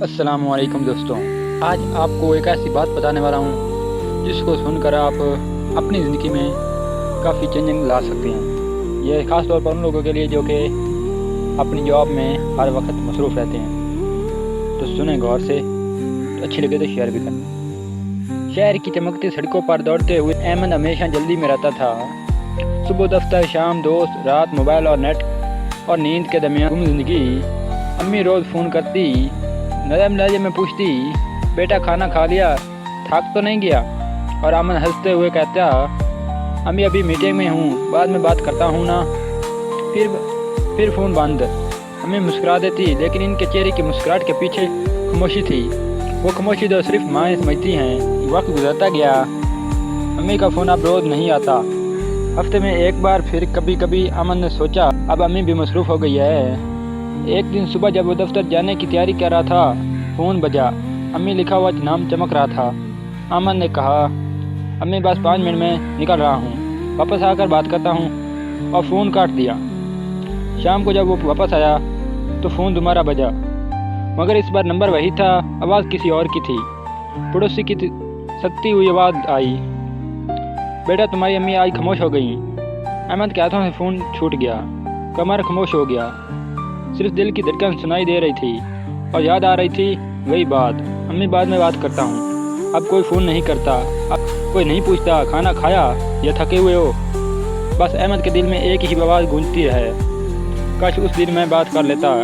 السلام علیکم دوستوں، آج آپ کو ایک ایسی بات بتانے والا ہوں جس کو سن کر آپ اپنی زندگی میں کافی چینجنگ لا سکتے ہیں۔ یہ خاص طور پر ان لوگوں کے لیے جو کہ اپنی جاب میں ہر وقت مصروف رہتے ہیں۔ تو سنیں غور سے، اچھی لگے تو شیئر بھی کریں۔ شہر کی چمکتی سڑکوں پر دوڑتے ہوئے احمد ہمیشہ جلدی میں رہتا تھا۔ صبح دفتر، شام دوست، رات موبائل اور نیٹ اور نیند کے درمیان گم زندگی۔ امی روز فون کرتی، نرم لہجے میں پوچھتی، بیٹا کھانا کھا لیا، تھک تو نہیں گیا؟ اور امن ہنستے ہوئے کہتا، امی ابھی میٹنگ میں ہوں، بعد میں بات کرتا ہوں نا۔ پھر فون بند۔ امی مسکرا دیتی، لیکن ان کے چہرے کی مسکراہٹ کے پیچھے خاموشی تھی، وہ خاموشی جو صرف مائیں سمجھتی ہیں۔ وقت گزرتا گیا، امی کا فون اب روز نہیں آتا، ہفتے میں ایک بار۔ پھر کبھی کبھی امن نے سوچا اب امی بھی مصروف ہو گئی ہے۔ ایک دن صبح جب وہ دفتر جانے کی تیاری کر رہا تھا، فون بجا۔ امی لکھا ہوا نام چمک رہا تھا۔ امن نے کہا، امی بس 5 منٹ میں نکل رہا ہوں، واپس آ کر بات کرتا ہوں، اور فون کاٹ دیا۔ شام کو جب وہ واپس آیا تو فون دوبارہ بجا، مگر اس بار نمبر وہی تھا، آواز کسی اور کی تھی۔ پڑوسی کی سکتی ہوئی آواز آئی، بیٹا تمہاری امی آج خاموش ہو گئی۔ احمد کے ہاتھوں سے فون چھوٹ گیا، کمر خاموش ہو گیا، صرف دل کی دھڑکن سنائی دے رہی تھی، اور یاد آ رہی تھی وہی بات، امی بعد میں بات کرتا ہوں۔ اب کوئی فون نہیں کرتا، اب کوئی نہیں پوچھتا کھانا کھایا یا تھکے ہوئے ہو۔ بس احمد کے دل میں ایک ہی آواز گونجتی رہے، کاش اس دن میں بات کر لیتا۔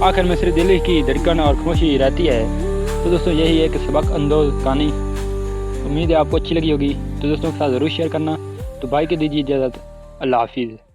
آخر میں صرف دل کی دھڑکن اور خاموشی رہتی ہے۔ تو دوستوں، یہی ایک سبق اندوز کہانی، امید ہے آپ کو اچھی لگی ہوگی۔ تو دوستوں کے ساتھ ضرور شیئر کرنا۔ تو بھائی کے دیجیے اجازت، اللہ حافظ۔